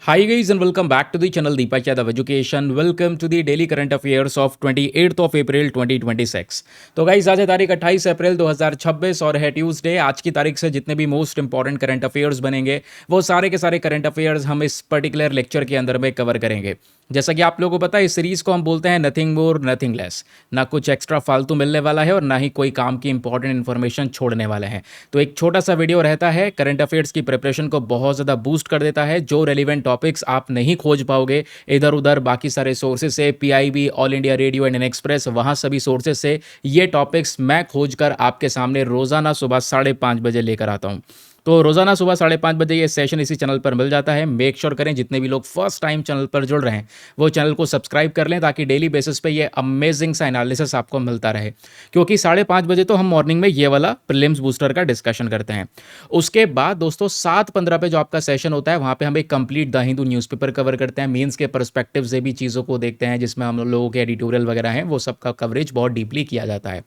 Hi guys and welcome back to the channel Deepak Yadav Education. Welcome to the daily current affairs of 28th of April 2026. तो guys आज है तारीख 28 अप्रैल 2026 और है Tuesday. आज की तारीख से जितने भी मोस्ट इंपॉर्टेंट करंट अफेयर्स बनेंगे वो सारे के सारे करंट अफेयर्स हम इस पर्टिकुलर लेक्चर के अंदर में कवर करेंगे। जैसा कि आप लोगों को पता है इस सीरीज को हम बोलते हैं नथिंग मोर नथिंग लेस। ना कुछ एक्स्ट्रा फालतू मिलने वाला है और ना ही कोई काम की इंपॉर्टेंट इन्फॉर्मेशन छोड़ने वाले हैं। तो एक छोटा सा वीडियो रहता है, करंट अफेयर्स की प्रिपरेशन को बहुत ज़्यादा बूस्ट कर देता है। जो रेलिवेंट टॉपिक्स आप नहीं खोज पाओगे इधर उधर बाकी सारे सोर्सेज से, PIB, all India radio, Indian express, वहाँ सभी सोर्सेज से ये टॉपिक्स मैं खोज कर आपके सामने रोज़ाना सुबह 5:30 बजे लेकर आता हूँ। तो रोज़ाना सुबह 5:30 बजे ये सेशन इसी चैनल पर मिल जाता है। मेक श्योर करें जितने भी लोग फर्स्ट टाइम चैनल पर जुड़ रहे हैं वो चैनल को सब्सक्राइब कर लें ताकि डेली बेसिस पे ये अमेजिंग सा एनालिसिस आपको मिलता रहे। क्योंकि 5:30 बजे तो हम मॉर्निंग में ये वाला प्रीलिम्स बूस्टर का डिस्कशन करते हैं। उसके बाद दोस्तों 7:15 पे जो आपका सेशन होता है वहाँ पे हम एक complete the Hindu newspaper cover करते हैं। मीन्स के पर्सपेक्टिव से भी चीज़ों को देखते हैं जिसमें हम लोगों के एडिटोरियल वगैरह हैं वो सबका कवरेज बहुत डीपली किया जाता है।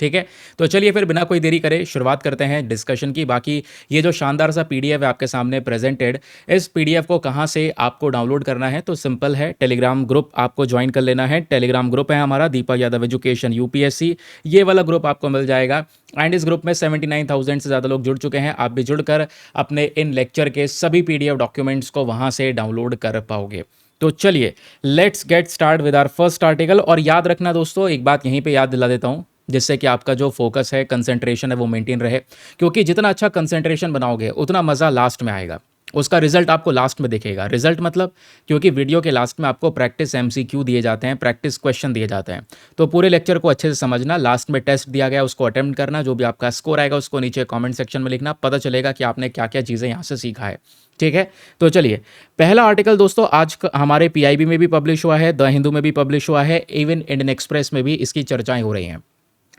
ठीक है, तो चलिए फिर बिना कोई देरी करे शुरुआत करते हैं डिस्कशन की। बाकी ये जो शानदार सा पीडीएफ है आपके सामने प्रेजेंटेड, इस पीडीएफ को कहाँ से आपको डाउनलोड करना है तो सिंपल है, टेलीग्राम ग्रुप आपको ज्वाइन कर लेना है। टेलीग्राम ग्रुप है हमारा दीपक यादव एजुकेशन यूपीएससी, ये वाला ग्रुप आपको मिल जाएगा। एंड इस ग्रुप में 79,000 से ज़्यादा लोग जुड़ चुके हैं। आप भी जुड़कर अपने इन लेक्चर के सभी पीडीएफ डॉक्यूमेंट्स को वहाँ से डाउनलोड कर पाओगे। तो चलिए let's get start with our first article. और याद रखना दोस्तों, एक बात यहीं पे याद दिला देता हूँ जिससे कि आपका जो फोकस है, कंसंट्रेशन है वो मेंटेन रहे। क्योंकि जितना अच्छा कंसंट्रेशन बनाओगे उतना मज़ा लास्ट में आएगा, उसका रिजल्ट आपको लास्ट में दिखेगा। रिजल्ट मतलब, क्योंकि वीडियो के लास्ट में आपको प्रैक्टिस एमसीक्यू दिए जाते हैं, प्रैक्टिस क्वेश्चन दिए जाते हैं। तो पूरे लेक्चर को अच्छे से समझना, लास्ट में टेस्ट दिया गया उसको अटेम्प्ट करना, जो भी आपका स्कोर आएगा उसको नीचे कमेंट सेक्शन में लिखना, पता चलेगा कि आपने क्या क्या चीज़ें यहाँ से सीखा है। ठीक है, तो चलिए पहला आर्टिकल दोस्तों आज हमारे पीआईबी में भी पब्लिश हुआ है, द हिंदू में भी पब्लिश हुआ है, इवन इंडियन एक्सप्रेस में भी इसकी चर्चाएं हो रही हैं।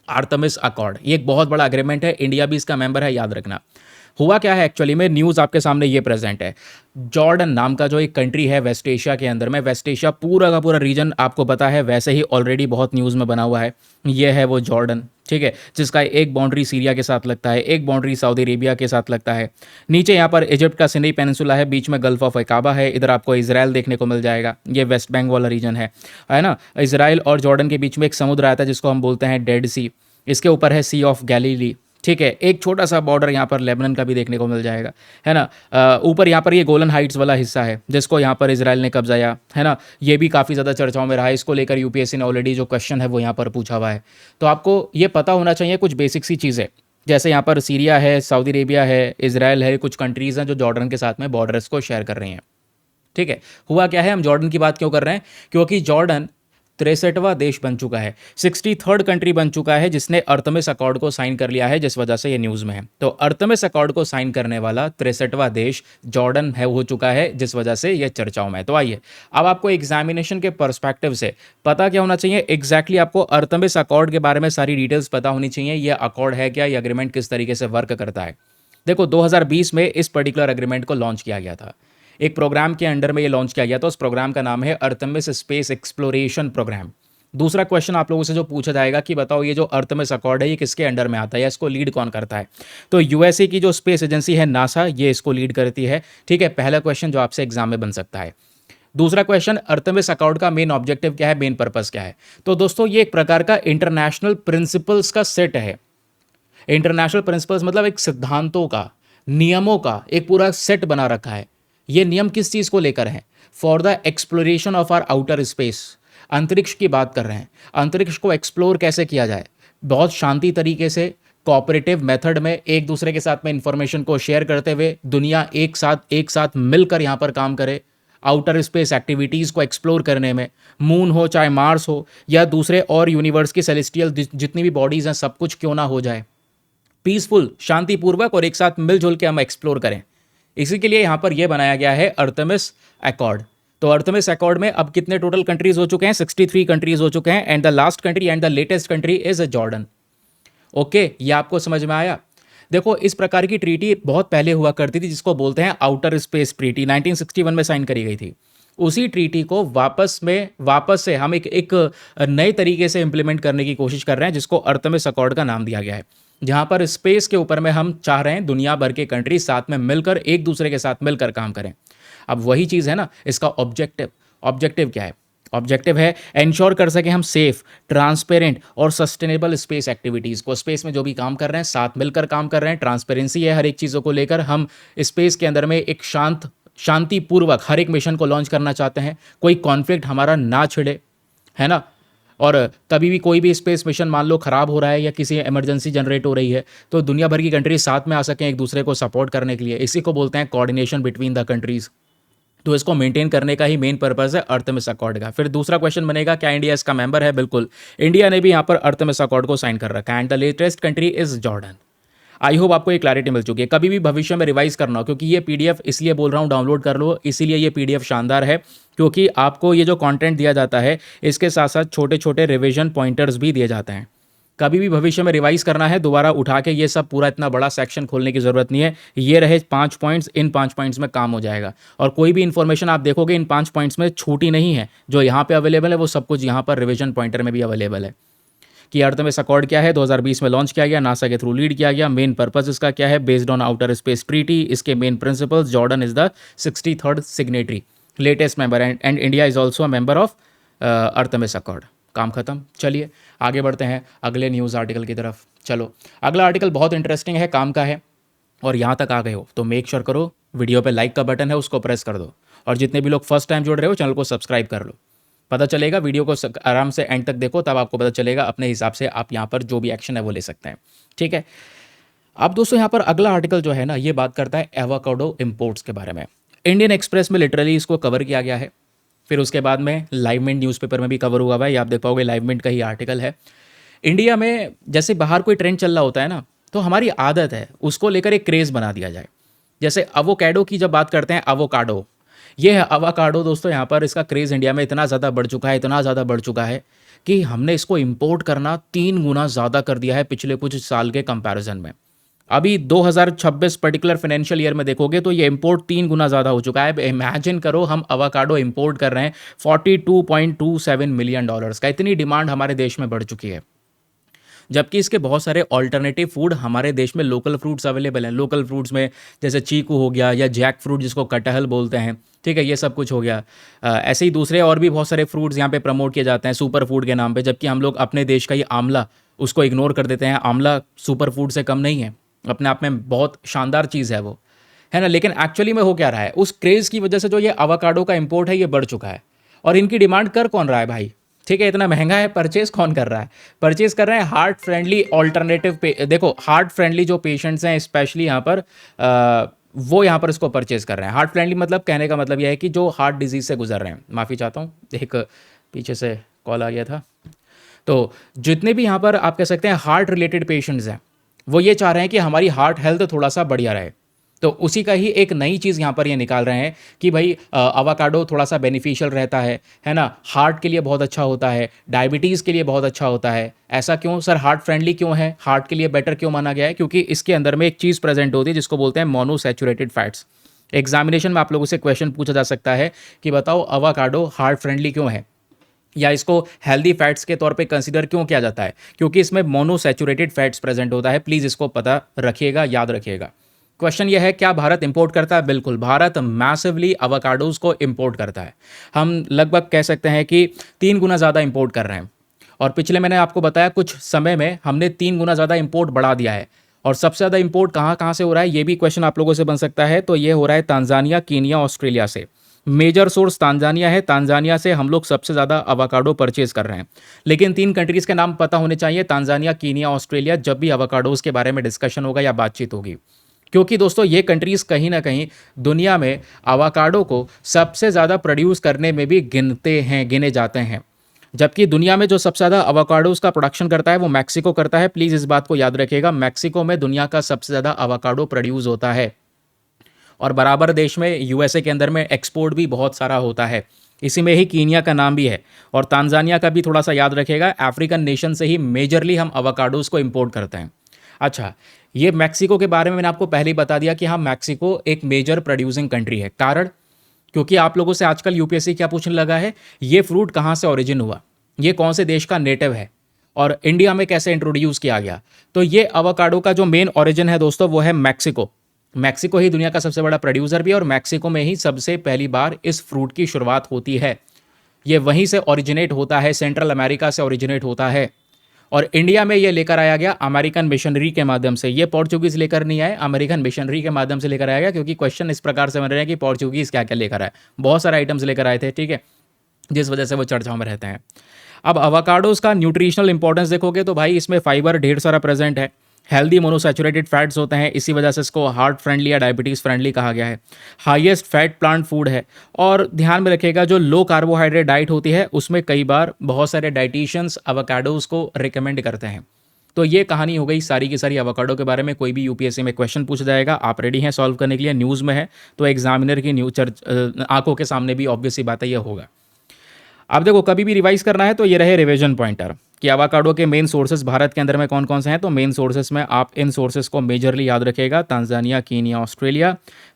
आर्टेमिस अकॉर्ड ये एक बहुत बड़ा एग्रीमेंट है, इंडिया भी इसका मेंबर है, याद रखना। हुआ क्या है एक्चुअली में, न्यूज़ आपके सामने ये प्रेजेंट है। जॉर्डन नाम का जो एक कंट्री है वेस्ट एशिया के अंदर में, वेस्ट एशिया पूरा का पूरा रीजन आपको पता है, वैसे ही ऑलरेडी बहुत न्यूज़ में बना हुआ है। ये है वो जॉर्डन, ठीक है, जिसका एक बाउंड्री सीरिया के साथ लगता है, एक बाउंड्री सऊदी अरेबिया के साथ लगता है। नीचे यहाँ पर इजिप्ट का सिनाई पेनिनसुला है, बीच में गल्फ ऑफ अकाबा है, इधर आपको इसराइल देखने को मिल जाएगा। ये वेस्ट बैंक वाला रीजन है ना। इसराइल और जॉर्डन के बीच में एक समुद्र आता है जिसको हम बोलते हैं डेड सी। इसके ऊपर है सी ऑफ गैलीली। ठीक है, एक छोटा सा बॉर्डर यहाँ पर लेबनान का भी देखने को मिल जाएगा, है ना। ऊपर यहाँ पर ये गोलन हाइट्स वाला हिस्सा है जिसको यहाँ पर इसराइल ने कब्जाया, है ना। ये भी काफ़ी ज़्यादा चर्चाओं में रहा है, इसको लेकर यूपीएससी ने ऑलरेडी जो क्वेश्चन है वो यहाँ पर पूछा हुआ है। तो आपको ये पता होना चाहिए कुछ बेसिक सी चीज़ें, जैसे यहाँ पर सीरिया है, सऊदी अरेबिया है, इसराइल है, कुछ कंट्रीज़ हैं जो जॉर्डन के साथ में बॉर्डर्स को शेयर कर रही हैं। ठीक है, हुआ क्या है, हम जॉर्डन की बात क्यों कर रहे हैं, क्योंकि जॉर्डन 63वां देश बन चुका है, 63rd कंट्री बन चुका है जिसने अर्थमिस अकॉर्ड को साइन कर लिया है, जिस वजह से ये न्यूज़ में है। तो अर्थमिस अकॉर्ड को साइन करने वाला 63वां देश जॉर्डन है, हो चुका है, जिस वजह से ये चर्चाओं में है। तो आइए अब आपको एग्जामिनेशन के पर्सपेक्टिव से पता क्या होना चाहिए, एग्जैक्टली आपको अर्थमिस अकॉर्ड के बारे में सारी डिटेल्स पता होनी चाहिए। ये अकॉर्ड है क्या, ये अग्रीमेंट किस तरीके से वर्क करता है। देखो 2020 में इस पर्टिकुलर एग्रीमेंट को लॉन्च किया गया था, एक प्रोग्राम के अंडर में ये लॉन्च किया गया था। उस प्रोग्राम का नाम है अर्थमिस स्पेस एक्सप्लोरेशन प्रोग्राम। दूसरा क्वेश्चन आप लोगों से जो पूछा जाएगा कि बताओ ये जो अर्थमिस अकॉर्ड है ये किसके अंडर में आता है या इसको लीड कौन करता है, तो यूएसए की जो स्पेस एजेंसी है नासा, ये इसको लीड करती है। ठीक है, पहला क्वेश्चन जो आपसे एग्जाम में बन सकता है। दूसरा क्वेश्चन, अर्थमिस अकॉर्ड का मेन ऑब्जेक्टिव क्या है, मेन पर्पस क्या है। तो दोस्तों ये एक प्रकार का इंटरनेशनल प्रिंसिपल्स का सेट है। इंटरनेशनल प्रिंसिपल्स मतलब एक सिद्धांतों का, नियमों का एक पूरा सेट बना रखा है। ये नियम किस चीज़ को लेकर हैं, for the exploration of our outer space, अंतरिक्ष की बात कर रहे हैं। अंतरिक्ष को एक्सप्लोर कैसे किया जाए, बहुत शांति तरीके से, कोऑपरेटिव मेथड में, एक दूसरे के साथ में इंफॉर्मेशन को शेयर करते हुए दुनिया एक साथ मिलकर यहाँ पर काम करे। आउटर स्पेस एक्टिविटीज़ को एक्सप्लोर करने में, मून हो चाहे मार्स हो या दूसरे और यूनिवर्स की सेलेस्टियल जितनी भी बॉडीज़ हैं सब कुछ क्यों ना हो जाए, पीसफुल, शांतिपूर्वक और एक साथ मिलजुल के हम एक्सप्लोर करें। इसी के लिए यहाँ पर यह बनाया गया है अर्थमिस अकॉर्ड। तो अर्थमिस अकॉर्ड में अब कितने टोटल कंट्रीज हो चुके हैं, 63 कंट्रीज हो चुके हैं, and the last country and the latest country is Jordan. Okay, ये आपको समझ में आया। देखो इस प्रकार की ट्रीटी बहुत पहले हुआ करती थी जिसको बोलते हैं आउटर स्पेस ट्रीटी, 1961 में साइन करी गई थी। उसी ट्रीटी को वापस से हम एक नए तरीके से इंप्लीमेंट करने की कोशिश कर रहे हैं जिसको अर्थमिस अकॉर्ड का नाम दिया गया है, जहां पर स्पेस के ऊपर में हम चाह रहे हैं दुनिया भर के कंट्री साथ में मिलकर, एक दूसरे के साथ मिलकर काम करें। अब वही चीज़ है ना इसका ऑब्जेक्टिव। ऑब्जेक्टिव क्या है? ऑब्जेक्टिव है एंश्योर कर सके हम सेफ, ट्रांसपेरेंट और सस्टेनेबल स्पेस एक्टिविटीज़ को। स्पेस में जो भी काम कर रहे हैं साथ मिलकर काम कर रहे हैं, ट्रांसपेरेंसी है हर एक चीज़ों को लेकर। हम स्पेस के अंदर में एक शांतिपूर्वक हर एक मिशन को लॉन्च करना चाहते हैं, कोई कॉन्फ्लिक्ट हमारा ना छिड़े, है ना। और कभी भी कोई भी स्पेस मिशन मान लो ख़राब हो रहा है या किसी इमरजेंसी जनरेट हो रही है तो दुनिया भर की कंट्रीज साथ में आ सकें एक दूसरे को सपोर्ट करने के लिए। इसी को बोलते हैं कोऑर्डिनेशन बिटवीन द कंट्रीज़। तो इसको मेंटेन करने का ही मेन पर्पस है अर्थमिस अकॉर्ड का। फिर दूसरा क्वेश्चन बनेगा क्या इंडिया इसका मेंबर है? बिल्कुल, इंडिया ने भी यहाँ पर अर्थमिस अकॉर्ड को साइन कर रखा है and the latest country is Jordan. I hope आपको ये क्लैरिटी मिल चुकी है। कभी भी भविष्य में रिवाइज करना हो, क्योंकि ये पीडीएफ इसलिए बोल रहा हूँ डाउनलोड कर लो, इसीलिए ये पीडीएफ शानदार है क्योंकि आपको ये जो कंटेंट दिया जाता है इसके साथ साथ छोटे छोटे रिवीजन पॉइंटर्स भी दिए जाते हैं। कभी भी भविष्य में रिवाइज करना है दोबारा उठा के ये सब पूरा इतना बड़ा सेक्शन खोलने की ज़रूरत नहीं है। ये रहे 5 पॉइंट्स, इन 5 पॉइंट्स में काम हो जाएगा। और कोई भी इन्फॉर्मेशन आप देखोगे इन 5 पॉइंट्स में छूटी नहीं है। जो यहाँ पे अवेलेबल है वो सब कुछ यहाँ पर रिवीजन पॉइंटर में भी अवेलेबल है कि अर्थमिस अकॉर्ड क्या है, 2020 में लॉन्च किया गया, नासा के थ्रू लीड किया गया, मेन पर्पस इसका क्या है, based on outer space treaty, इसके main principles, Jordan is the 63rd signatory, latest member and India is also a member of Artemis accord. काम खत्म। चलिए आगे बढ़ते हैं अगले न्यूज़ आर्टिकल की तरफ। चलो अगला आर्टिकल बहुत इंटरेस्टिंग है, काम का है, और यहाँ तक आ गए हो तो मेक श्योर करो वीडियो पे लाइक का बटन है उसको प्रेस कर दो, और जितने भी लोग फर्स्ट टाइम जुड़ रहे हो चैनल को सब्सक्राइब कर लो। पता चलेगा, वीडियो को आराम से एंड तक देखो तब आपको पता चलेगा, अपने हिसाब से आप यहाँ पर जो भी एक्शन है वो ले सकते हैं। ठीक है। अब दोस्तों यहाँ पर अगला आर्टिकल जो है ना ये बात करता है एवोकाडो इंपोर्ट्स के बारे में। इंडियन एक्सप्रेस में लिटरली इसको कवर किया गया है, फिर उसके बाद में लाइव मिंट न्यूज़पेपर में भी कवर हुआ हुआ है, ये आप देख पाओगे लाइव मिंट का ही आर्टिकल है। इंडिया में जैसे बाहर कोई ट्रेंड चल रहा होता है ना तो हमारी आदत है उसको लेकर एक क्रेज़ बना दिया जाए। जैसे अवोकाडो की जब बात करते हैं, अवोकाडो ये है अवाकाडो दोस्तों, यहाँ पर इसका क्रेज़ इंडिया में इतना ज़्यादा बढ़ चुका है, इतना ज़्यादा बढ़ चुका है कि हमने इसको इंपोर्ट करना 3 गुना ज़्यादा कर दिया है पिछले कुछ साल के कंपैरिजन में। अभी 2026 पर्टिकुलर फाइनेंशियल ईयर में देखोगे तो ये इंपोर्ट 3 गुना ज़्यादा हो चुका है। इमेजिन करो हम अवाकाडो इंपोर्ट कर रहे हैं $42.27 मिलियन का। इतनी डिमांड हमारे देश में बढ़ चुकी है, जबकि इसके बहुत सारे ऑल्टरनेटिव फूड हमारे देश में लोकल फ्रूट्स अवेलेबल हैं। लोकल फ्रूट्स में जैसे चीकू हो गया या जैक फ्रूट जिसको कटहल बोलते हैं, ठीक है, ये सब कुछ हो गया। ऐसे ही दूसरे और भी बहुत सारे फ्रूट्स यहाँ पे प्रमोट किए जाते हैं सुपर फूड के नाम पे, जबकि हम लोग अपने देश का ही आंवला उसको इग्नोर कर देते हैं। आंवला सुपर फूड से कम नहीं है, अपने आप में बहुत शानदार चीज़ है वो, है ना। लेकिन एक्चुअली में हो क्या रहा है, उस क्रेज़ की वजह से जो ये अवाकाडो का इंपोर्ट है ये बढ़ चुका है। और इनकी डिमांड कर कौन रहा है भाई? ठीक है, इतना महंगा है, परचेज कौन कर रहा है? परचेज कर रहे हैं हार्ट फ्रेंडली ऑल्टरनेटिव देखो हार्ट फ्रेंडली जो पेशेंट्स हैं स्पेशली यहाँ पर वो यहाँ पर इसको परचेज कर रहे हैं। हार्ट फ्रेंडली मतलब कहने का मतलब यह है कि जो हार्ट डिजीज़ से गुजर रहे हैं। माफ़ी चाहता हूँ, एक पीछे से कॉल आ गया था। तो जितने भी यहाँ पर आप कह सकते हैं हार्ट रिलेटेड पेशेंट्स हैं वो ये चाह रहे हैं कि हमारी हार्ट हेल्थ थोड़ा सा बढ़िया रहे। तो उसी का ही एक नई चीज़ यहाँ पर ये निकाल रहे हैं कि भाई अवाकाडो थोड़ा सा बेनिफिशियल रहता है ना, हार्ट के लिए बहुत अच्छा होता है, डायबिटीज़ के लिए बहुत अच्छा होता है। ऐसा क्यों सर, हार्ट फ्रेंडली क्यों है, हार्ट के लिए बेटर क्यों माना गया है? क्योंकि इसके अंदर में एक चीज़ प्रेजेंट होती है जिसको बोलते हैं मोनोसैचुरेटेड फैट्स। एग्जामिनेशन में आप लोगों से क्वेश्चन पूछा जा सकता है कि बताओ अवाकाडो हार्ट फ्रेंडली क्यों है, या इसको हेल्दी फैट्स के तौर पे कंसीडर क्यों किया जाता है? क्योंकि इसमें मोनोसैचुरेटेड फैट्स प्रेजेंट होता है। प्लीज़ इसको पता रखिएगा, याद रखिएगा। क्वेश्चन यह है क्या भारत इंपोर्ट करता है? बिल्कुल, भारत मैसिवली अवाकाडोज को इंपोर्ट करता है। हम लगभग कह सकते हैं कि 3 गुना ज़्यादा इंपोर्ट कर रहे हैं, और पिछले मैंने आपको बताया कुछ समय में हमने 3 गुना ज़्यादा इंपोर्ट बढ़ा दिया है। और सबसे ज़्यादा इंपोर्ट कहाँ कहाँ से हो रहा है, ये भी क्वेश्चन आप लोगों से बन सकता है। तो ये हो रहा है तांजानिया, कीनिया, ऑस्ट्रेलिया से। मेजर सोर्स तांजानिया है, तांजानिया से हम लोग सबसे ज़्यादा अवाकाडो परचेज कर रहे हैं। लेकिन 3 कंट्रीज़ के नाम पता होने चाहिए, तांजानिया, कीनिया, ऑस्ट्रेलिया, जब भी अवाकाडोज के बारे में डिस्कशन होगा या बातचीत होगी। क्योंकि दोस्तों ये कंट्रीज़ कहीं ना कहीं दुनिया में अवाकाडो को सबसे ज़्यादा प्रोड्यूस करने में भी गिने जाते हैं। जबकि दुनिया में जो सबसे ज़्यादा अवाकाडोज का प्रोडक्शन करता है वो मैक्सिको करता है। प्लीज़ इस बात को याद रखिएगा, मैक्सिको में दुनिया का सबसे ज़्यादा अवाकाडो प्रोड्यूस होता है। और बराबर देश में यूएसए के अंदर में एक्सपोर्ट भी बहुत सारा होता है। इसी में ही कीनिया का नाम भी है, और तांजानिया का भी थोड़ा सा याद रखिएगा। अफ्रीकन नेशन से ही मेजरली हम अवाकाडोज को इंपोर्ट करते हैं। अच्छा, ये मैक्सिको के बारे में मैंने आपको पहले ही बता दिया कि हाँ, मैक्सिको एक मेजर प्रोड्यूसिंग कंट्री है। कारण क्योंकि आप लोगों से आजकल यूपीएससी क्या पूछने लगा है, ये फ्रूट कहाँ से ओरिजिन हुआ, ये कौन से देश का नेटिव है, और इंडिया में कैसे इंट्रोड्यूस किया गया। तो ये अवाकाडो का जो मेन ओरिजिन है दोस्तों वो है मैक्सिको। मैक्सिको ही दुनिया का सबसे बड़ा प्रोड्यूसर भी है और मैक्सिको में ही सबसे पहली बार इस फ्रूट की शुरुआत होती है। ये वहीं से ओरिजिनेट होता है, सेंट्रल अमेरिका से ओरिजिनेट होता है और इंडिया में ये लेकर आया गया अमेरिकन मिशनरी के माध्यम से। ये पोर्चुगीज लेकर नहीं आए, अमेरिकन मिशनरी के माध्यम से लेकर आया गया, क्योंकि क्वेश्चन इस प्रकार से बन रहे हैं कि पोर्चुगीज क्या क्या लेकर आए। बहुत सारे आइटम्स लेकर आए थे, ठीक है, जिस वजह से वो चर्चाओं में रहते हैं। अब अवाकाडोज का न्यूट्रिशनल इंपॉर्टेंस देखोगे तो भाई इसमें फाइबर ढेर सारा प्रेजेंट है, हेल्दी मोनोसैचुरेटेड फैट्स होते हैं, इसी वजह से इसको हार्ट फ्रेंडली या डायबिटीज़ फ्रेंडली कहा गया है। हाईएस्ट फैट प्लांट फूड है और ध्यान में रखिएगा जो लो कार्बोहाइड्रेट डाइट होती है उसमें कई बार बहुत सारे डाइटिशियंस अवाकाडोज को रिकमेंड करते हैं। तो ये कहानी हो गई सारी की सारी अवाकाडो के बारे में। कोई भी यूपीएससी में क्वेश्चन पूछ जाएगा, आप रेडी हैं सॉल्व करने के लिए, न्यूज़ में है तो एग्जामिनर की आंखों के सामने भी ऑब्वियस सी बात है ये होगा। अब देखो कभी भी रिवाइज करना है तो ये रहे रिवीजन पॉइंटर कि एवोकाडो के मेन सोर्सेस भारत के अंदर में कौन कौन से हैं। तो मेन सोर्सेस में आप इन सोर्सेस को मेजरली याद रखिएगा, तांजानिया, कीनिया, ऑस्ट्रेलिया।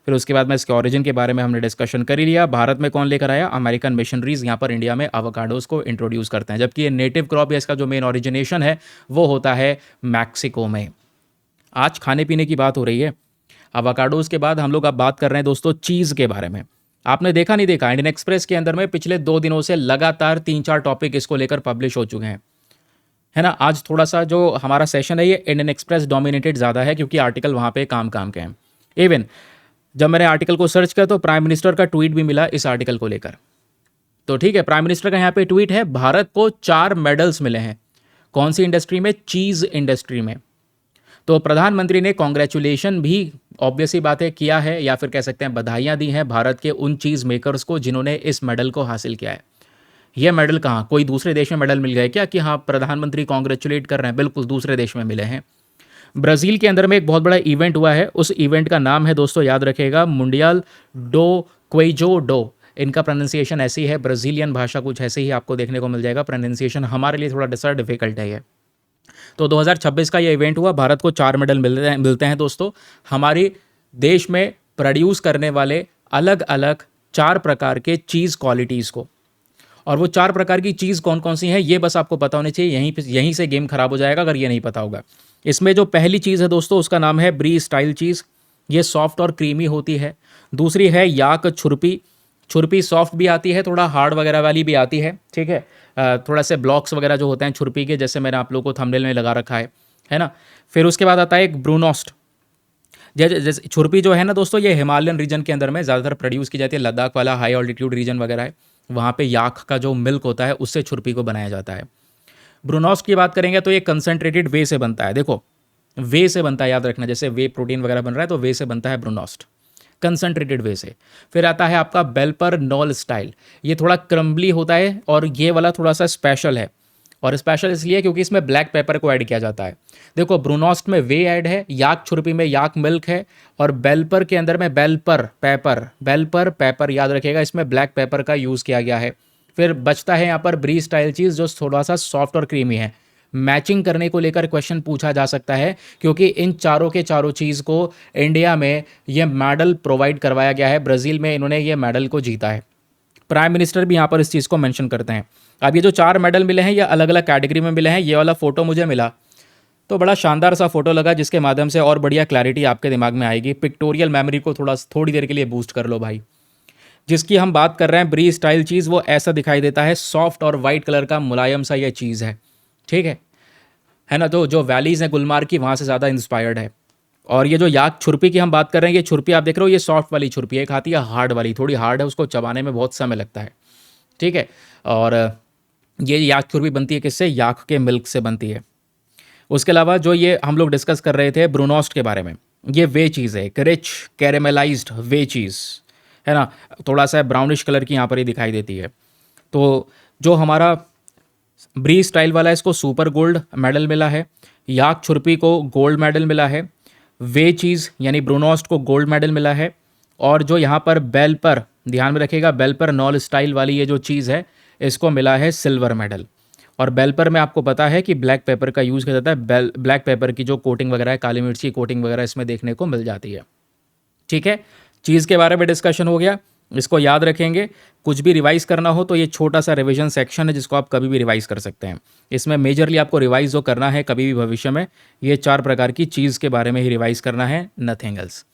फिर उसके बाद में इसके ओरिजिन के बारे में हमने डिस्कशन कर ही लिया। भारत में कौन लेकर आया, अमेरिकन मिशनरीज यहाँ पर इंडिया में एवोकाडोज को इंट्रोड्यूस करते हैं, जबकि ये नेटिव क्रॉप या इसका जो मेन ओरिजिनेशन है वो होता है मैक्सिको में। आज खाने पीने की बात हो रही है, एवोकाडोज के बाद हम लोग अब बात कर रहे हैं दोस्तों चीज़ के बारे में। आपने देखा नहीं देखा, इंडियन एक्सप्रेस के अंदर में पिछले 2 दिनों से लगातार 3-4 टॉपिक इसको लेकर पब्लिश हो चुके हैं, है ना। आज थोड़ा सा जो हमारा सेशन है ये इंडियन एक्सप्रेस डोमिनेटेड ज़्यादा है क्योंकि आर्टिकल वहाँ पे काम काम के हैं। इवन जब मैंने आर्टिकल को सर्च किया तो प्राइम मिनिस्टर का ट्वीट भी मिला इस आर्टिकल को लेकर। तो ठीक है, प्राइम मिनिस्टर का यहाँ पे ट्वीट है, भारत को 4 मेडल्स मिले हैं। कौन सी इंडस्ट्री में, चीज़ इंडस्ट्री में। तो प्रधानमंत्री ने कॉन्ग्रेचुलेशन भी ऑब्वियसली बातें किया है, या फिर कह सकते हैं बधाइयाँ दी हैं भारत के उन चीज़ मेकर्स को जिन्होंने इस मेडल को हासिल किया है। ये मेडल कहाँ, कोई दूसरे देश में मेडल मिल गए क्या कि हाँ प्रधानमंत्री कॉन्ग्रेचुलेट कर रहे हैं? बिल्कुल दूसरे देश में मिले हैं। ब्राज़ील के अंदर में एक बहुत बड़ा इवेंट हुआ है, उस इवेंट का नाम है दोस्तों याद रखेगा मुंडियल डो क्वेजो डो। इनका प्रोनाउंसिएशन ऐसी है, ब्राज़ीलियन भाषा कुछ ऐसे ही आपको देखने को मिल जाएगा। प्रोनाउंसिएशन हमारे लिए थोड़ा सा डिफिकल्ट है ये। तो 2026 का ये इवेंट हुआ, भारत को 4 मेडल मिलते हैं दोस्तों। हमारे देश में प्रोड्यूस करने वाले अलग अलग 4 प्रकार के चीज़ क्वालिटीज़ को, और वो 4 प्रकार की चीज़ कौन कौन सी हैं ये बस आपको पता होनी चाहिए। यहीं से गेम खराब हो जाएगा अगर ये नहीं पता होगा। इसमें जो पहली चीज़ है दोस्तों उसका नाम है ब्री स्टाइल चीज़, ये सॉफ्ट और क्रीमी होती है। दूसरी है याक छुर्पी, छुर्पी सॉफ्ट भी आती है, थोड़ा हार्ड वगैरह वाली भी आती है, ठीक है। थोड़ा से ब्लॉक्स वगैरह जो होते हैं छुर्पी के, जैसे मैंने आप लोगों को थंबनेल में लगा रखा है ना। फिर उसके बाद आता है एक ब्रूनोस्ट। जैसे छुर्पी जो है ना दोस्तों, ये हिमालयन रीजन के अंदर में ज़्यादातर प्रोड्यूस की जाती है, लद्दाख वाला हाई ऑल्टीट्यूड रीजन वगैरह है, वहाँ पे याक का जो मिल्क होता है उससे छुर्पी को बनाया जाता है। ब्रूनोस्ट की बात करेंगे तो ये कंसनट्रेटेड वे से बनता है, देखो वे से बनता है, याद रखना, जैसे वे प्रोटीन वगैरह बन रहा है तो वे से बनता है ब्रूनोस्ट, कंसनट्रेटेड वे से। फिर आता है आपका बेल्पर नॉल स्टाइल, ये थोड़ा क्रम्बली होता है और ये वाला थोड़ा सा स्पेशल है, और स्पेशल इसलिए क्योंकि इसमें ब्लैक पेपर को ऐड किया जाता है। देखो ब्रूनोस्ट में वे ऐड है, याक छुर्पी में याक मिल्क है, और बेल्पर के अंदर में बेल्पर पेपर याद रखिएगा, इसमें ब्लैक पेपर का यूज़ किया गया है। फिर बचता है यहाँ पर ब्री स्टाइल चीज़ जो थोड़ा सा सॉफ्ट और क्रीमी है। मैचिंग करने को लेकर क्वेश्चन पूछा जा सकता है क्योंकि इन चारों के चारों चीज़ को इंडिया में ये मेडल प्रोवाइड करवाया गया है। ब्राज़ील में इन्होंने ये मेडल को जीता है। प्राइम मिनिस्टर भी यहाँ पर इस चीज़ को मेंशन करते हैं। अब ये जो 4 मेडल मिले हैं ये अलग अलग कैटेगरी में मिले हैं। ये वाला फ़ोटो मुझे मिला तो बड़ा शानदार सा फोटो लगा, जिसके माध्यम से और बढ़िया क्लैरिटी आपके दिमाग में आएगी। पिक्टोरियल मेमोरी को थोड़ी देर के लिए बूस्ट कर लो भाई। जिसकी हम बात कर रहे हैं ब्री स्टाइल चीज़, वो ऐसा दिखाई देता है, सॉफ्ट और वाइट कलर का मुलायम सा ये चीज़ है, ठीक है ना। तो जो वैलीज़ हैं गुलमार्ग की, वहाँ से ज़्यादा इंस्पायर्ड है। और ये जो याक छुर्पी की हम बात कर रहे हैं, ये छुर्पी आप देख रहे हो, ये सॉफ्ट वाली छुर्पी है। एक आती है हार्ड वाली, थोड़ी हार्ड है, उसको चबाने में बहुत समय लगता है, ठीक है। और ये याक छुर्पी बनती है किससे, याक के मिल्क से बनती है। उसके अलावा जो ये हम लोग डिस्कस कर रहे थे ब्रूनोस्ट के बारे में, ये वे चीज़ है, एक रिच कैरेमलाइज्ड वे चीज़ है ना, थोड़ा सा ब्राउनिश कलर की यहाँ पर ही दिखाई देती है। तो जो हमारा ब्री स्टाइल वाला है इसको सुपर गोल्ड मेडल मिला है, याक छुर्पी को गोल्ड मेडल मिला है, वे चीज़ यानी ब्रूनोस्ट को गोल्ड मेडल मिला है, और जो यहाँ पर बेल्पर, ध्यान में रखिएगा, बेल्पर नॉल स्टाइल वाली ये जो चीज़ है इसको मिला है सिल्वर मेडल। और बेल्पर में आपको पता है कि ब्लैक पेपर का यूज़ किया जाता है। ब्लैक पेपर की जो कोटिंग वगैरह है, काली मिर्च की कोटिंग वगैरह इसमें देखने को मिल जाती है, ठीक है। चीज़ के बारे में डिस्कशन हो गया, इसको याद रखेंगे। कुछ भी रिवाइज करना हो तो ये छोटा सा रिवीजन सेक्शन है जिसको आप कभी भी रिवाइज कर सकते हैं। इसमें मेजरली आपको रिवाइज जो करना है कभी भी भविष्य में, ये 4 प्रकार की चीज़ के बारे में ही रिवाइज करना है, नथिंग एल्स।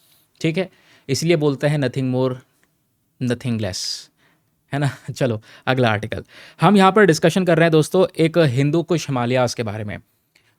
ठीक है, इसलिए बोलते हैं नथिंग मोर नथिंग लेस, है ना। चलो अगला आर्टिकल हम यहाँ पर डिस्कशन कर रहे हैं दोस्तों, एक हिंदू कुश हिमालयास के बारे में।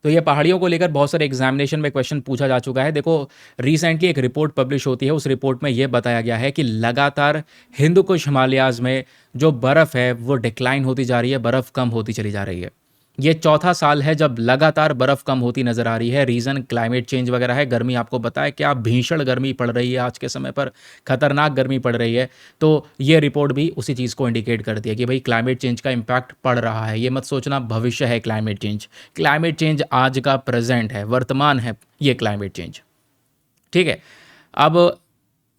तो ये पहाड़ियों को लेकर बहुत सारे एग्जामिनेशन में क्वेश्चन पूछा जा चुका है। देखो, रिसेंटली एक रिपोर्ट पब्लिश होती है, उस रिपोर्ट में ये बताया गया है कि लगातार हिंदू कुश हिमालयाज में जो बर्फ़ है वो डिक्लाइन होती जा रही है, बर्फ़ कम होती चली जा रही है। ये चौथा साल है जब लगातार बर्फ़ कम होती नज़र आ रही है। रीज़न क्लाइमेट चेंज वगैरह है, गर्मी आपको पता है क्या भीषण गर्मी पड़ रही है आज के समय पर, खतरनाक गर्मी पड़ रही है। तो ये रिपोर्ट भी उसी चीज़ को इंडिकेट करती है कि भाई क्लाइमेट चेंज का इम्पैक्ट पड़ रहा है। ये मत सोचना भविष्य है क्लाइमेट चेंज, क्लाइमेट चेंज आज का प्रेजेंट है, वर्तमान है ये क्लाइमेट चेंज। ठीक है, अब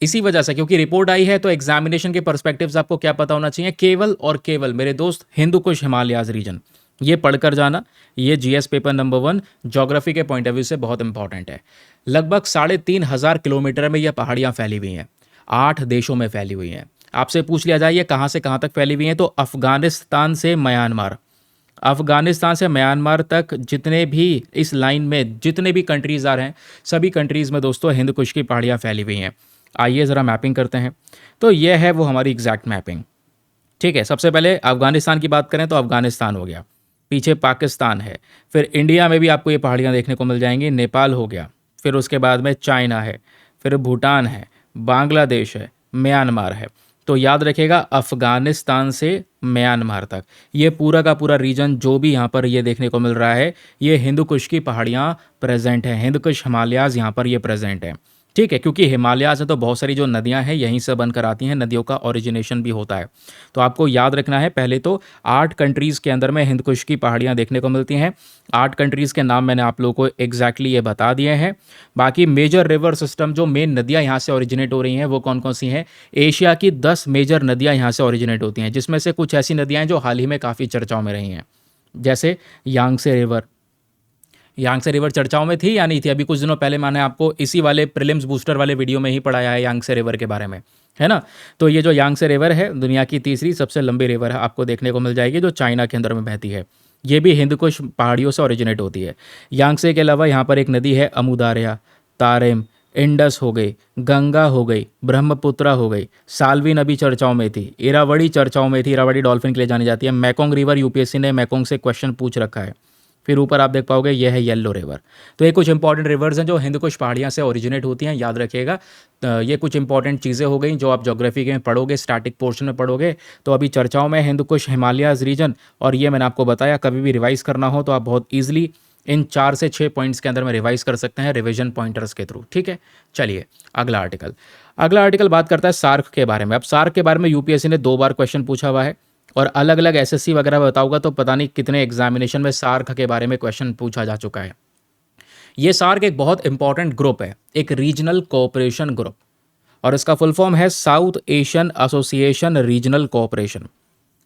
इसी वजह से क्योंकि रिपोर्ट आई है तो एग्जामिनेशन के पर्सपेक्टिव्स आपको क्या पता होना चाहिए, केवल और केवल मेरे दोस्त हिंदू कुश हिमालयाज रीजन, ये पढ़कर जाना। ये जीएस पेपर नंबर 1 ज्योग्राफी के पॉइंट ऑफ व्यू से बहुत इंपॉर्टेंट है। लगभग 3,500 किलोमीटर में ये पहाड़ियाँ फैली हुई हैं, 8 देशों में फैली हुई हैं। आपसे पूछ लिया जाए ये कहाँ से कहाँ तक फैली हुई हैं, तो अफगानिस्तान से म्यांमार, अफगानिस्तान से म्यांमार तक जितने भी इस लाइन में जितने भी कंट्रीज़ आ रहे हैं, सभी कंट्रीज़ में दोस्तों हिंद कुश की पहाड़ियाँ फैली हुई हैं। आइए ज़रा मैपिंग करते हैं। तो यह है वो हमारी एग्जैक्ट मैपिंग। ठीक है, सबसे पहले अफगानिस्तान की बात करें तो अफगानिस्तान हो गया, पीछे पाकिस्तान है, फिर इंडिया में भी आपको ये पहाड़ियाँ देखने को मिल जाएंगी, नेपाल हो गया, फिर उसके बाद में चाइना है, फिर भूटान है, बांग्लादेश है, म्यांमार है। तो याद रखिएगा अफगानिस्तान से म्यांमार तक ये पूरा का पूरा रीजन जो भी यहाँ पर ये देखने को मिल रहा है, ये हिंदू कुश की पहाड़ियाँ प्रेजेंट हैं, हिंदू कुश हिमालयाज यहाँ पर ये प्रेजेंट हैं। ठीक है, क्योंकि हिमालयाज में तो बहुत सारी जो नदियां हैं यहीं से बनकर आती हैं, नदियों का ओरिजिनेशन भी होता है। तो आपको याद रखना है, पहले तो 8 कंट्रीज़ के अंदर में हिंद कुश की पहाड़ियां देखने को मिलती हैं। 8 कंट्रीज़ के नाम मैंने आप लोगों को एग्जैक्टली ये बता दिए हैं। बाकी मेजर रिवर सिस्टम जो मेन नदियाँ यहाँ से ओरिजिनेट हो रही हैं वो कौन कौन सी हैं, एशिया की 10 मेजर नदियाँ यहाँ से ओरिजिनेट होती हैं, जिसमें से कुछ ऐसी नदियाँ हैं जो हाल ही में काफ़ी चर्चाओं में रही हैं, जैसे यांगसे रिवर। यांगसे रिवर चर्चाओं में थी या नहीं थी, अभी कुछ दिनों पहले मैंने आपको इसी वाले प्रीलिम्स बूस्टर वाले वीडियो में ही पढ़ाया है यांगसे रिवर के बारे में, है ना। तो ये जो यांगसे रिवर है दुनिया की तीसरी सबसे लंबी रिवर है, आपको देखने को मिल जाएगी, जो चाइना के अंदर में बहती है। ये भी हिंद कुश पहाड़ियों से ओरिजिनेट होती है। यांगसे के अलावा यहाँ पर एक नदी है अमुदार्या, तारेम, इंडस हो गई, गंगा हो गई, ब्रह्मपुत्रा हो गई, साल्वी नदी चर्चाओं में थी, इरावड़ी चर्चाओं में थी, इरावड़ी डॉल्फिन के लिए जानी जाती है। मैकोंग रिवर यूपीएससी ने मैकोंग से क्वेश्चन पूछ रखा है। फिर ऊपर आप देख पाओगे यह है येलो रिवर। तो ये कुछ इंपॉर्टेंट रिवर्स हैं जो हिंद कुश पहाड़ियाँ से ओरिजिनेट होती हैं, याद रखिएगा। ये कुछ इंपॉर्टेंट चीज़ें हो गई जो आप ज्योग्राफी के में पढ़ोगे, स्टैटिक पोर्शन में पढ़ोगे। तो अभी चर्चाओं में हिंद कुश हिमालयाज रीजन, और ये मैंने आपको बताया, कभी भी रिवाइज करना हो तो आप बहुत ईजिली इन 4 से 6 पॉइंट्स के अंदर में रिवाइज कर सकते हैं रिवीजन पॉइंटर्स के थ्रू। ठीक है, चलिए अगला आर्टिकल। अगला आर्टिकल बात करता है सार्क के बारे में। अब सार्क के बारे में यूपीएससी ने 2 बार क्वेश्चन पूछा हुआ है, और अलग अलग एसएससी वगैरह बताऊंगा तो पता नहीं कितने एग्जामिनेशन में सार्क के बारे में क्वेश्चन पूछा जा चुका है। ये सार्क एक बहुत इंपॉर्टेंट ग्रुप है, एक रीजनल कोऑपरेशन ग्रुप, और इसका फुल फॉर्म है south Asian association regional cooperation.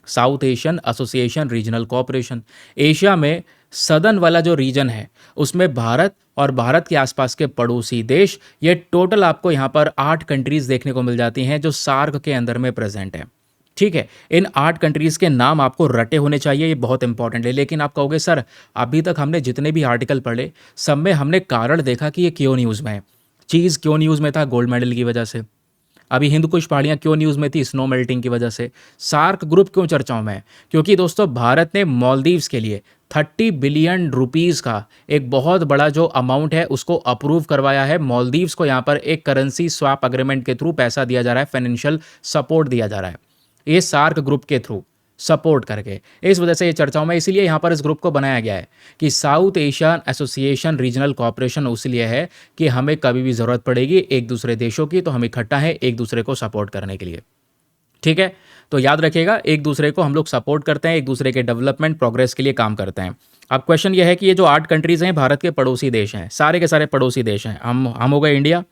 South Asian association regional cooperation. Asia में सदर्न वाला जो रीजन है उसमें भारत और भारत के आसपास के पड़ोसी देश, ये टोटल आपको यहाँ पर 8 कंट्रीज देखने को मिल जाती हैं जो सार्क के अंदर में प्रेजेंट है। ठीक है, इन 8 कंट्रीज़ के नाम आपको रटे होने चाहिए, ये बहुत इंपॉर्टेंट है। लेकिन आप कहोगे सर अभी तक हमने जितने भी आर्टिकल पढ़े सब में हमने कारण देखा कि ये क्यों न्यूज़ में है। चीज़ क्यों न्यूज़ में था, गोल्ड मेडल की वजह से। अभी हिंद कुश पहाड़ियाँ क्यों न्यूज़ में थी, स्नो मेल्टिंग की वजह से। सार्क ग्रुप क्यों चर्चाओं में है, क्योंकि दोस्तों भारत ने मालदीव्स के लिए 30 बिलियन रुपीज़ का एक बहुत बड़ा जो अमाउंट है उसको अप्रूव करवाया है। मालदीव्स को यहाँ पर एक करेंसी स्वैप अग्रीमेंट के थ्रू पैसा दिया जा रहा है, फाइनेंशियल सपोर्ट दिया जा रहा है, ये सार्क ग्रुप के थ्रू सपोर्ट करके। इस वजह से ये चर्चाओं में, इसीलिए यहाँ पर इस ग्रुप को बनाया गया है कि south Asian association regional cooperation इसलिए है कि हमें कभी भी ज़रूरत पड़ेगी एक दूसरे देशों की तो हम इकट्ठा है एक दूसरे को सपोर्ट करने के लिए। ठीक है, तो याद रखिएगा एक दूसरे को हम लोग सपोर्ट करते हैं, एक दूसरे के डेवलपमेंट प्रोग्रेस के लिए काम करते हैं। अब क्वेश्चन ये है कि ये जो 8 कंट्रीज़ हैं भारत के पड़ोसी देश हैं, सारे के सारे पड़ोसी देश हैं। हम हो गए इंडिया।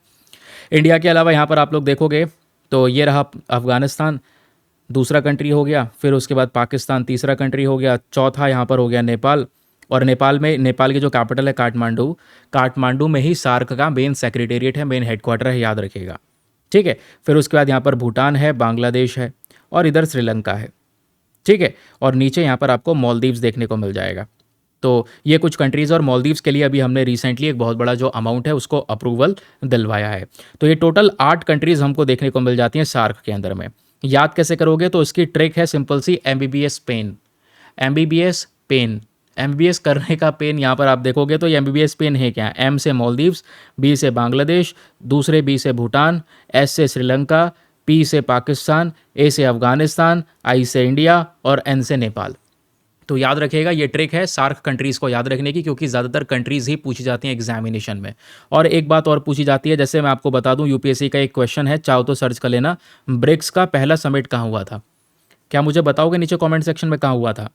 इंडिया के अलावा यहाँ पर आप लोग देखोगे तो ये रहा अफगानिस्तान, दूसरा कंट्री हो गया, फिर उसके बाद पाकिस्तान तीसरा कंट्री हो गया, चौथा यहाँ पर हो गया नेपाल। और नेपाल की जो कैपिटल है काठमांडू, काठमांडू में ही सार्क का मेन सेक्रेटेरिएट है, मेन हेडक्वार्टर है, याद रखिएगा। ठीक है, फिर उसके बाद यहाँ पर भूटान है, बांग्लादेश है, और इधर श्रीलंका है। ठीक है, और नीचे यहाँ पर आपको मालदीव्स देखने को मिल जाएगा। तो ये कुछ कंट्रीज़ और मालदीव्स के लिए अभी हमने रिसेंटली एक बहुत बड़ा जो अमाउंट है उसको अप्रूवल दिलवाया है। तो ये टोटल 8 कंट्रीज़ हमको देखने को मिल जाती हैं सार्क के अंदर में। याद कैसे करोगे? तो इसकी ट्रिक है सिंपल सी, MBBS pain. MBBS pain, MBBS करने का पेन यहाँ पर आप देखोगे तो ये एमबीबीएस पेन है क्या? एम से मालदीव्स, बी से बांग्लादेश, दूसरे बी से भूटान, एस से श्रीलंका, पी से पाकिस्तान, ए से अफगानिस्तान, आई से इंडिया और एन से नेपाल। तो याद रखिएगा, ये ट्रिक है सार्क कंट्रीज़ को याद रखने की, क्योंकि ज़्यादातर कंट्रीज़ ही पूछी जाती हैं एग्जामिनेशन में। और एक बात और पूछी जाती है, जैसे मैं आपको बता दूं, यूपीएससी का एक क्वेश्चन है, चाहो तो सर्च कर लेना, ब्रिक्स का पहला समिट कहाँ हुआ था? क्या मुझे बताओगे नीचे कमेंट सेक्शन में कहाँ हुआ था?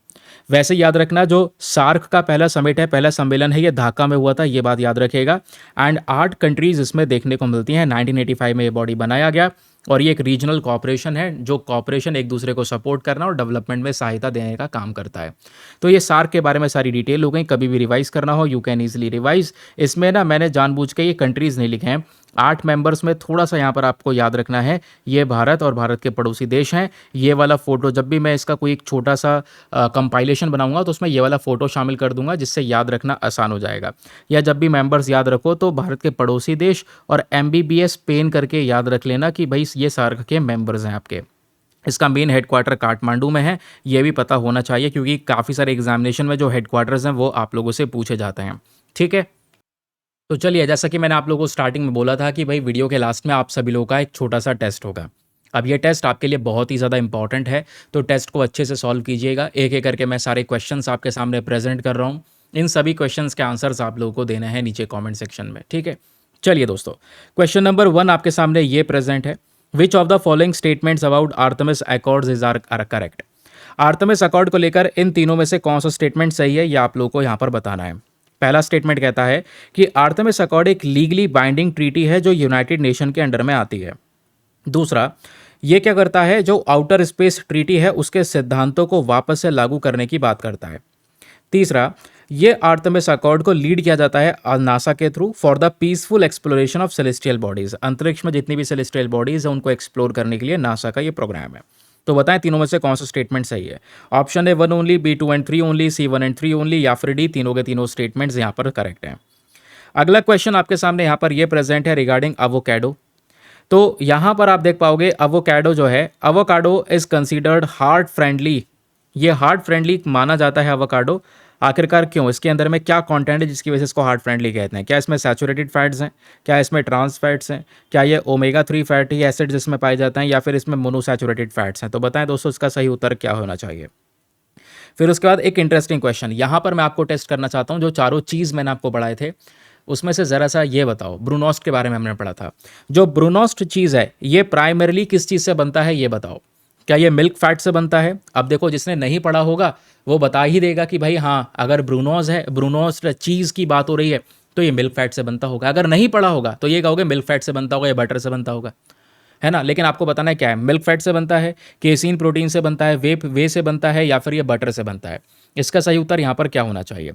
वैसे याद रखना, जो सार्क का पहला समिट है, पहला सम्मेलन है, ये ढाका में हुआ था, ये बात याद रखिएगा। एंड 8 कंट्रीज़ इसमें देखने को मिलती हैं। 1985 में ये बॉडी बनाया गया और ये एक रीजनल कॉपरेशन है, जो कॉपरेशन एक दूसरे को सपोर्ट करना और डेवलपमेंट में सहायता देने का काम करता है। तो ये सार्क के बारे में सारी डिटेल हो गई। कभी भी रिवाइज करना हो, यू कैन ईजिली रिवाइज। इसमें ना मैंने जानबूझ के ये कंट्रीज़ नहीं लिखे हैं। 8 मेंबर्स में थोड़ा सा यहाँ पर आपको याद रखना है, ये भारत और भारत के पड़ोसी देश हैं। ये वाला फोटो, जब भी मैं इसका कोई एक छोटा सा कंपाइलेशन बनाऊंगा तो उसमें ये वाला फोटो शामिल कर दूंगा, जिससे याद रखना आसान हो जाएगा। या जब भी मेंबर्स याद रखो तो भारत के पड़ोसी देश और एमबीबीएस पेन करके याद रख लेना कि भाई ये सार्क के मेंबर्स हैं आपके। इसका मेन हेडक्वार्टर काठमांडू में है, ये भी पता होना चाहिए, क्योंकि काफ़ी सारे एग्जामिनेशन में जो हेडक्वार्टर्स हैं वो आप लोगों से पूछे जाते हैं। ठीक है, तो चलिए, जैसा कि मैंने आप लोगों को स्टार्टिंग में बोला था कि भाई वीडियो के लास्ट में आप सभी लोगों का एक छोटा सा टेस्ट होगा। अब ये टेस्ट आपके लिए बहुत ही ज़्यादा इंपॉर्टेंट है, तो टेस्ट को अच्छे से सॉल्व कीजिएगा। एक एक करके मैं सारे क्वेश्चंस आपके सामने प्रेजेंट कर रहा हूँ। इन सभी क्वेश्चंस के आंसर्स आप लोगों को देना है नीचे कॉमेंट सेक्शन में। ठीक है, चलिए दोस्तों, क्वेश्चन नंबर 1 आपके सामने ये प्रेजेंट है। Which of the following statements about Artemis accords is are correct? Artemis accord को लेकर इन तीनों में से कौन सा स्टेटमेंट सही है, ये आप लोगों को यहाँ पर बताना है। पहला स्टेटमेंट कहता है कि आर्थमिस अकॉर्ड एक लीगली बाइंडिंग ट्रीटी है जो यूनाइटेड नेशन के अंडर में आती है। दूसरा, ये क्या करता है, जो आउटर स्पेस ट्रीटी है उसके सिद्धांतों को वापस से लागू करने की बात करता है। तीसरा, ये आर्थमिस अकॉर्ड को लीड किया जाता है नासा के through for the peaceful exploration of celestial bodies. अंतरिक्ष में जितनी भी सेलेस्टियल बॉडीज है उनको एक्सप्लोर करने के लिए नासा का ये प्रोग्राम है। तो बताएं तीनों में से कौन सा स्टेटमेंट सही है? Option A 1 only, B 2 and 3 only, C 1 and 3 only, या फिर डी तीनों के तीनों स्टेटमेंट्स यहाँ पर करेक्ट हैं। अगला क्वेश्चन आपके सामने यहाँ पर ये प्रेजेंट है रिगार्डिंग अवोकैडो। तो यहाँ पर आप देख पाओगे अवोकैडो जो है, avocado is considered heart friendly. ये हार्ट फ्रेंडली माना जाता है अवोकाडो। आखिरकार क्यों? इसके अंदर में क्या कंटेंट है जिसकी वजह से इसको हार्ट फ्रेंडली कहते हैं? क्या इसमें सैचुरेटेड फैट्स हैं? क्या इसमें ट्रांस फैट्स हैं? क्या ये ओमेगा 3 फैटी एसिड्स इसमें पाए जाते हैं, या फिर इसमें मोनोसैचुरेटेड फैट्स हैं? तो बताएं दोस्तों, इसका सही उत्तर क्या होना चाहिए। फिर उसके बाद एक इंटरेस्टिंग क्वेश्चन यहाँ पर मैं आपको टेस्ट करना चाहता हूँ। जो चारों चीज़ मैंने आपको पढ़ाए थे उसमें से ज़रा सा ये बताओ, ब्रूनोस्ट के बारे में हमने पढ़ा था। जो ब्रूनोस्ट चीज़ है ये प्राइमरीली किस चीज़ से बनता है, ये बताओ। क्या ये मिल्क फैट से बनता है? अब देखो, जिसने नहीं पढ़ा होगा वो बता ही देगा कि भाई हाँ, अगर ब्रूनोज है, ब्रूनोस्ट चीज़ की बात हो रही है तो ये मिल्क फैट से बनता होगा। अगर नहीं पढ़ा होगा तो ये कहोगे मिल्क फैट से बनता होगा या बटर से बनता होगा, है ना। लेकिन आपको बताना है क्या है, मिल्क फैट से बनता है, केसीन प्रोटीन से बनता है, वे से बनता है, या फिर ये बटर से बनता है। इसका सही उत्तर यहाँ पर क्या होना चाहिए।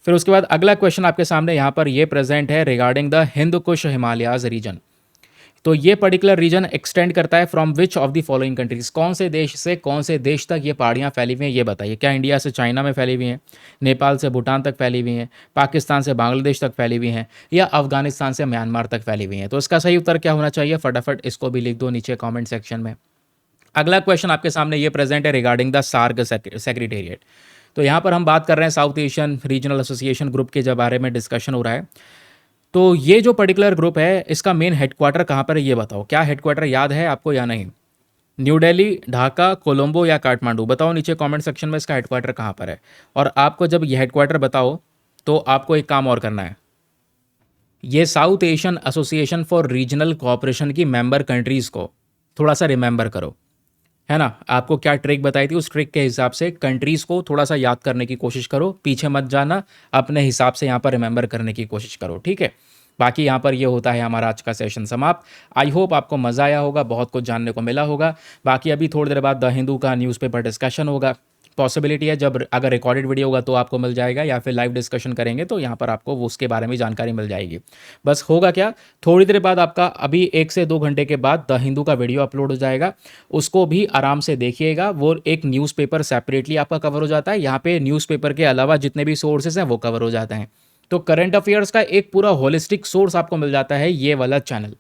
फिर उसके बाद अगला क्वेश्चन आपके सामने यहाँ पर ये प्रेजेंट है regarding the Hindu Kush Himalayas region. तो ये पर्टिकुलर रीजन एक्सटेंड करता है from which of the following countries? कौन से देश से कौन से देश तक ये पहाड़ियाँ फैली हुई हैं, ये बताइए। क्या इंडिया से चाइना में फैली हुई हैं, नेपाल से भूटान तक फैली हुई हैं, पाकिस्तान से बांग्लादेश तक फैली हुई हैं, या अफगानिस्तान से म्यांमार तक फैली हुई हैं? तो इसका सही उत्तर क्या होना चाहिए? फटाफट इसको भी लिख दो नीचे कॉमेंट सेक्शन में। अगला क्वेश्चन आपके सामने ये प्रेजेंट है रिगार्डिंग द सार्क सेक्रेटेरिएट। तो यहाँ पर हम बात कर रहे हैं south Asian regional association group के जब बारे में डिस्कशन हो रहा है। तो ये जो पर्टिकुलर ग्रुप है इसका मेन हेडक्वार्टर कहाँ पर है, ये बताओ। क्या हेडक्वार्टर याद है आपको या नहीं? न्यू दिल्ली, ढाका, कोलंबो या काठमांडू? बताओ नीचे कमेंट सेक्शन में इसका हेडक्वार्टर कहाँ पर है। और आपको जब ये हेडक्वार्टर बताओ तो आपको एक काम और करना है, ये south Asian association for regional cooperation की मेंबर कंट्रीज़ को थोड़ा सा रिमेंबर करो, है ना। आपको क्या ट्रिक बताई थी, उस ट्रिक के हिसाब से कंट्रीज़ को थोड़ा सा याद करने की कोशिश करो, पीछे मत जाना, अपने हिसाब से यहाँ पर रिमेंबर करने की कोशिश करो, ठीक है। बाकी यहाँ पर ये होता है हमारा आज का सेशन समाप्त। आई होप आपको मज़ा आया होगा, बहुत कुछ जानने को मिला होगा। बाकी अभी थोड़ी देर बाद द हिंदू का न्यूज़पेपर डिस्कशन होगा, पॉसिबिलिटी है जब अगर रिकॉर्डेड वीडियो होगा तो आपको मिल जाएगा, या फिर लाइव डिस्कशन करेंगे तो यहाँ पर आपको वो उसके बारे में जानकारी मिल जाएगी। बस होगा क्या, थोड़ी देर बाद आपका अभी 1 से 2 घंटे के बाद द हिंदू का वीडियो अपलोड हो जाएगा, उसको भी आराम से देखिएगा। वो एक न्यूज़पेपर सेपरेटली आपका कवर हो जाता है, यहाँ पे न्यूज़पेपर के अलावा जितने भी सोर्सेज हैं वो कवर हो जाते हैं। तो करंट अफेयर्स का एक पूरा होलिस्टिक सोर्स आपको मिल जाता है ये वाला चैनल,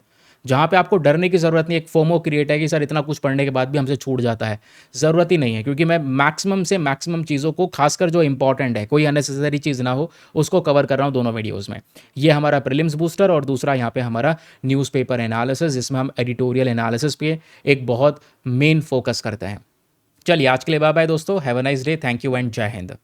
जहाँ पे आपको डरने की ज़रूरत नहीं। एक फोमो क्रिएट है कि सर इतना कुछ पढ़ने के बाद भी हमसे छूट जाता है, ज़रूरत ही नहीं है, क्योंकि मैं मैक्सिमम से मैक्सिमम चीज़ों को, खासकर जो इंपॉर्टेंट है, कोई अननेसेसरी चीज़ ना हो, उसको कवर कर रहा हूँ दोनों वीडियोज़ में। ये हमारा प्रीलिम्स बूस्टर और दूसरा यहाँ पे हमारा न्यूज़पेपर एनालिसिस, जिसमें हम एडिटोरियल एनालिसिस पे एक बहुत मेन फोकस करते हैं। चलिए आज के लिए बाय बाय दोस्तों, have a nice day, thank you and जय हिंद।